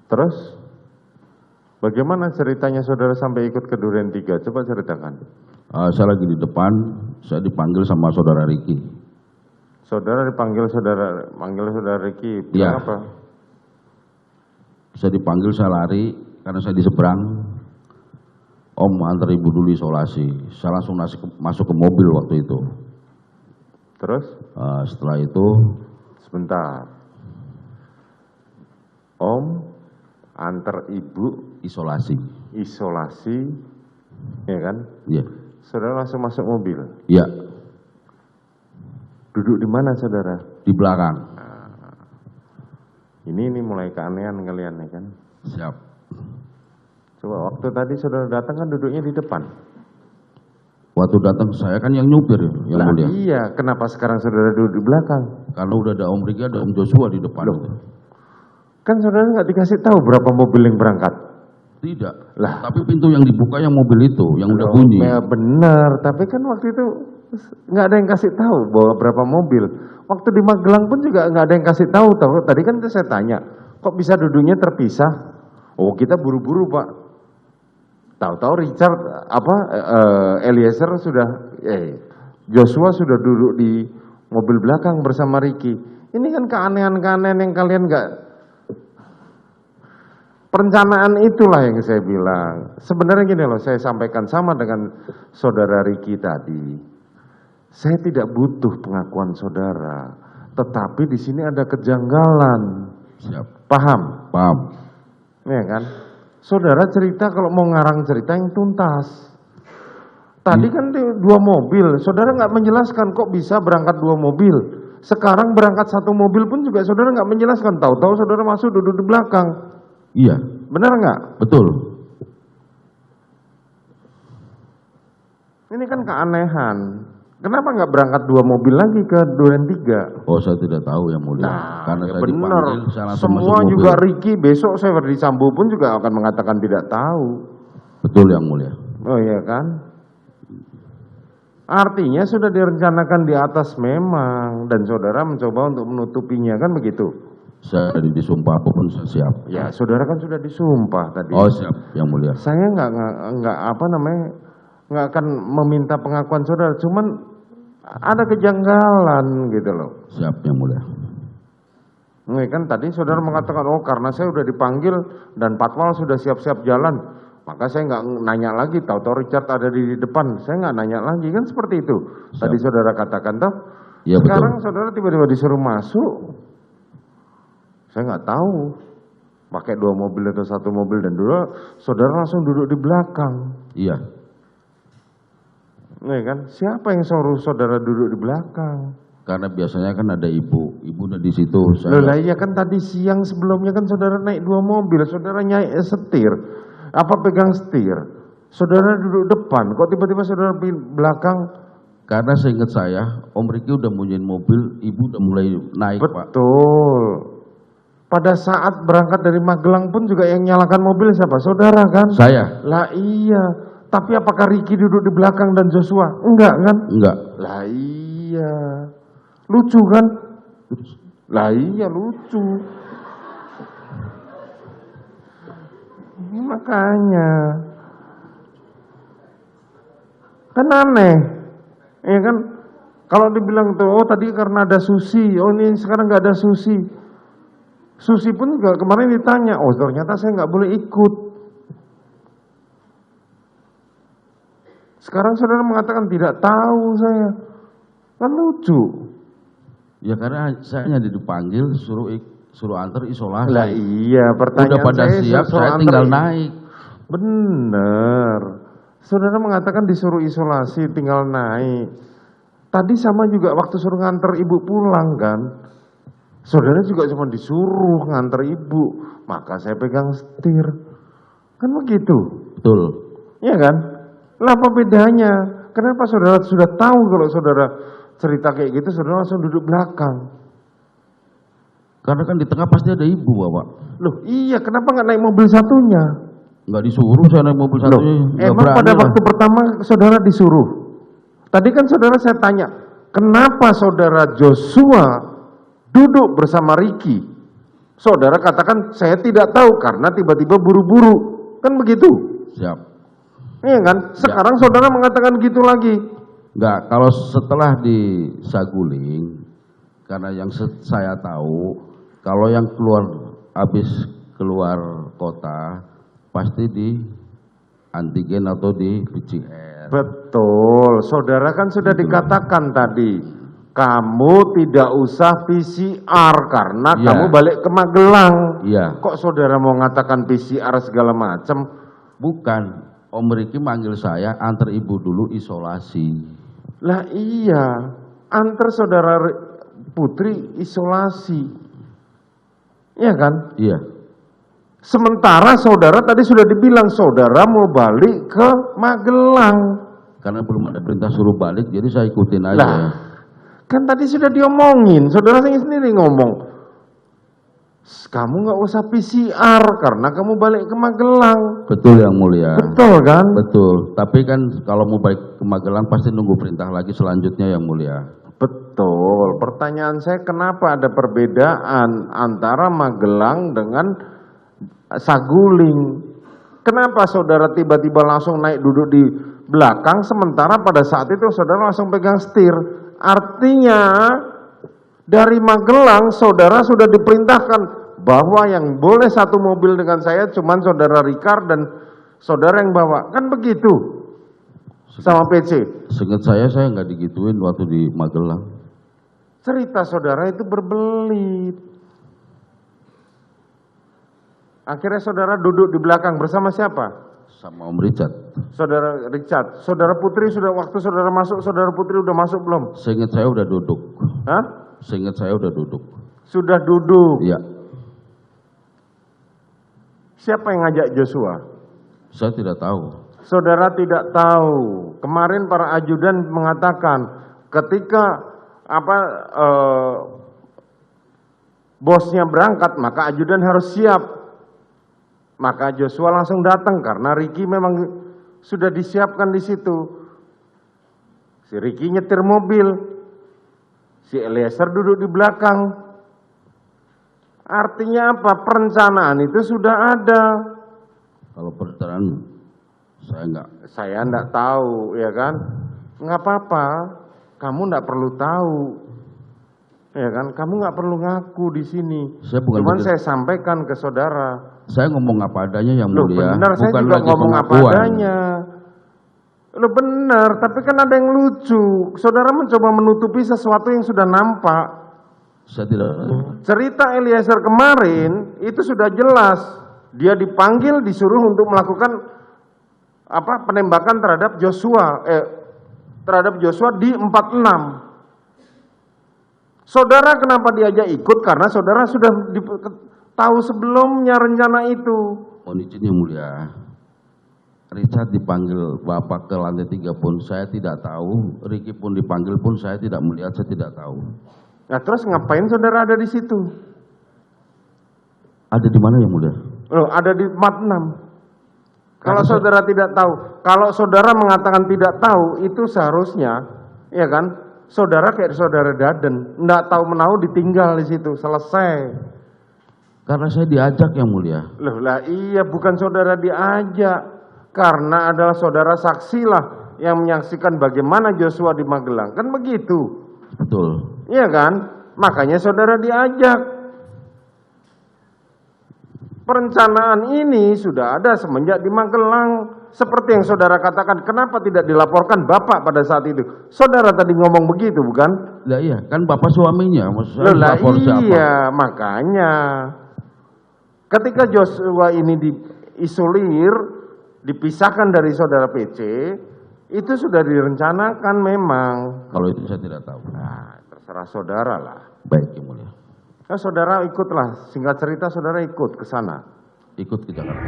Terus bagaimana ceritanya saudara sampai ikut ke Duren 3? Coba ceritakan. Saya lagi di depan, saya dipanggil sama saudara Ricky. Saudara dipanggil manggil saudara Ricky, bilang Ya. apa? Saya dipanggil, saya lari karena saya di seberang. Om, antar ibu dulu isolasi. Saya langsung masuk ke mobil waktu itu. Terus? Setelah itu, Sebentar. Om antar ibu isolasi. ya kan? Iya. Saudara langsung masuk mobil. Iya, Duduk di mana saudara? di belakang. Ini mulai keanehan kalian ya kan? Siap. Coba waktu tadi saudara datang kan duduknya di depan. Waktu datang saya kan yang nyupir, yang Lah mulia. iya, kenapa sekarang saudara duduk di belakang? Karena udah ada Om Ricky, ada Om Joshua di depan. Loh. Kan saudara nggak dikasih tahu berapa mobil yang berangkat? Tidak. Lah. Tapi pintu yang dibuka yang mobil itu, yang udah bunyi. Ya benar, tapi kan waktu itu nggak ada yang kasih tahu bahwa berapa mobil. Waktu di Magelang pun juga nggak ada yang kasih tahu. Tadi kan saya tanya, kok bisa duduknya terpisah? Oh kita buru-buru pak. Tahu-tahu Richard Eliezer Joshua sudah duduk di mobil belakang bersama Ricky. Ini kan keanehan-keanehan yang kalian nggak. Perencanaan itulah yang saya bilang. Sebenarnya gini loh, saya sampaikan sama dengan saudara Ricky tadi. Saya tidak butuh pengakuan saudara, tetapi di sini ada kejanggalan. Siap. Paham? Paham. Ya kan? Saudara cerita kalau mau ngarang cerita yang tuntas. Tadi kan 2 mobil, saudara nggak menjelaskan kok bisa berangkat 2 mobil. Sekarang berangkat 1 mobil pun juga saudara nggak menjelaskan. Tahu-tahu saudara masuk duduk di belakang. Iya. Benar nggak? Betul. Ini kan keanehan. Kenapa nggak berangkat 2 mobil lagi ke Duren 3? Oh saya tidak tahu yang mulia. Karena Ya saya benar. dipanggil, saya langsung masuk Semua mobil. juga Ricky, besok saya Ferdi Sambo pun juga akan mengatakan tidak tahu. Betul yang mulia. Oh iya kan? Artinya sudah direncanakan di atas memang, dan saudara mencoba untuk menutupinya, kan begitu? Saya disumpah apapun saya siap. Ya, saudara kan sudah disumpah tadi. Oh siap yang mulia. Saya nggak akan meminta pengakuan saudara, cuman ada kejanggalan gitu loh. Siap yang mulia. Ini kan tadi saudara mengatakan, oh karena saya sudah dipanggil dan Patwal sudah siap-siap jalan, maka saya nggak nanya lagi. Tahu-tahu Richard ada di depan, saya nggak nanya lagi, kan seperti itu. Siap. Tadi saudara katakan toh. Iya betul. Sekarang saudara tiba-tiba disuruh masuk, saya nggak tahu pakai 2 mobil atau 1 mobil, dan dulu saudara langsung duduk di belakang. Iya. Nih kan, siapa yang suruh saudara duduk di belakang? Karena biasanya kan ada ibu udah di situ. Loh lah iya kan tadi siang sebelumnya kan saudara naik 2 mobil, saudara setir, apa pegang setir, saudara duduk depan, kok tiba-tiba saudara belakang? Karena seingat saya, Om Ricky udah munyiin mobil, ibu udah mulai naik Pak. Betul. Pada saat berangkat dari Magelang pun juga yang nyalakan mobil siapa? Saudara kan? Saya. Lah iya. Tapi apakah Ricky duduk di belakang dan Joshua? Enggak kan? Enggak. Lah iya. Lucu kan? Lah iya lucu. Makanya. Kan aneh. Ya kan? Kalau dibilang tuh, oh tadi karena ada Susi, oh ini sekarang nggak ada Susi. Susi pun juga kemarin ditanya, oh ternyata saya nggak boleh ikut. Sekarang saudara mengatakan tidak tahu saya, kan lucu. Ya karena saya hanya dipanggil suruh antar isolasi. Lah iya, pertanyaan udah pada siap, saya tinggal naik. Bener. Saudara mengatakan disuruh isolasi, tinggal naik. Tadi sama juga waktu suruh nganter ibu pulang kan. Saudara juga cuma disuruh nganter ibu, maka saya pegang setir. Kan begitu. Betul. Iya kan? Lah apa bedanya? Kenapa saudara sudah tahu kalau saudara cerita kayak gitu, saudara langsung duduk belakang? Karena kan di tengah pasti ada ibu Bapak. Loh iya, kenapa nggak naik mobil satunya? Nggak disuruh saya naik mobil satunya. Emang pada waktu pertama saudara disuruh? Tadi kan saudara saya tanya, kenapa saudara Joshua duduk bersama Ricky? Saudara katakan saya tidak tahu karena tiba-tiba buru-buru. Kan begitu? Siap. Iya kan? Sekarang saudara mengatakan gitu lagi. Enggak, kalau setelah di Saguling, karena yang saya tahu, kalau yang habis keluar kota, pasti di antigen atau di PCR. Betul, saudara kan sudah dikatakan tadi, kamu tidak usah PCR karena Iya. kamu balik ke Magelang. Iya. Kok saudara mau ngatakan PCR segala macam? Bukan, Om Riki manggil saya antar ibu dulu isolasi. Lah iya, antar saudara Putri isolasi. Iya kan? Iya. Sementara saudara tadi sudah dibilang saudara mau balik ke Magelang. Karena belum ada perintah suruh balik, jadi saya ikutin aja. Lah, kan tadi sudah diomongin, saudara sendiri ngomong, kamu nggak usah PCR karena kamu balik ke Magelang. Betul Yang Mulia. Betul kan? Betul. Tapi kan kalau mau balik ke Magelang pasti nunggu perintah lagi selanjutnya Yang Mulia. Betul. Pertanyaan saya kenapa ada perbedaan antara Magelang dengan Saguling? Kenapa saudara tiba-tiba langsung naik duduk di belakang sementara pada saat itu saudara langsung pegang setir? Artinya dari Magelang saudara sudah diperintahkan bahwa yang boleh satu mobil dengan saya cuman saudara Ricard dan saudara yang bawa. Kan begitu sama PC. Seingat saya nggak digituin waktu di Magelang. Cerita saudara itu berbelit. Akhirnya saudara duduk di belakang bersama siapa? Sama Om Richard. Saudara Richard. Saudara Putri sudah waktu saudara masuk, saudara Putri udah masuk belum? Seingat saya udah duduk. Hah? Seingat saya udah duduk. Sudah duduk. Iya. Siapa yang ngajak Joshua? Saya tidak tahu. Saudara tidak tahu. Kemarin para ajudan mengatakan ketika bosnya berangkat maka ajudan harus siap. Maka Joshua langsung datang karena Ricky memang sudah disiapkan di situ. Si Ricky nyetir mobil, si Eliezer duduk di belakang. Artinya apa? Perencanaan itu sudah ada. Kalau perencanaan Saya enggak tahu, ya kan? Enggak apa-apa, kamu enggak perlu tahu. Ya kan? Kamu enggak perlu ngaku di sini. Cuman saya sampaikan ke saudara. Saya ngomong apa adanya Yang Loh Mulia. benar, saya bukan juga lagi ngomong apa pengakuan. adanya. Loh benar, tapi kan ada yang lucu. Saudara mencoba menutupi sesuatu yang sudah nampak. Saya tidak. Cerita Eliezer kemarin itu sudah jelas. Dia dipanggil, disuruh untuk melakukan penembakan terhadap Joshua di 46. Saudara kenapa diajak ikut? Karena saudara sudah tahu sebelumnya rencana itu. Mohon izin Yang Mulia. Richard dipanggil Bapak ke lantai 3 pun saya tidak tahu. Ricky pun dipanggil pun saya tidak melihat, saya tidak tahu. Nah terus ngapain saudara ada di situ? Ada di mana Yang Mulia? Loh, ada di 46. Kalau saudara tidak tahu, kalau saudara mengatakan tidak tahu, itu seharusnya, ya kan, saudara kayak saudara Daden, enggak tahu menahu ditinggal di situ, selesai. Karena saya diajak Yang Mulia. Loh lah iya, bukan saudara diajak, karena adalah saudara saksilah yang menyaksikan bagaimana Joshua di Magelang, kan begitu? Betul. Iya kan, makanya saudara diajak. Perencanaan ini sudah ada semenjak di Magelang. Seperti yang saudara katakan, kenapa tidak dilaporkan Bapak pada saat itu? Saudara tadi ngomong begitu, bukan? Lah iya, kan Bapak suaminya. Lah iya, makanya. Ketika Joshua ini diisolir, dipisahkan dari saudara PC, itu sudah direncanakan memang. Kalau itu saya tidak tahu. Nah, terserah saudara lah. Baik Yang Mulia. Nah, saudara ikutlah, singkat cerita saudara ikut ke sana. Ikut ke Jakarta.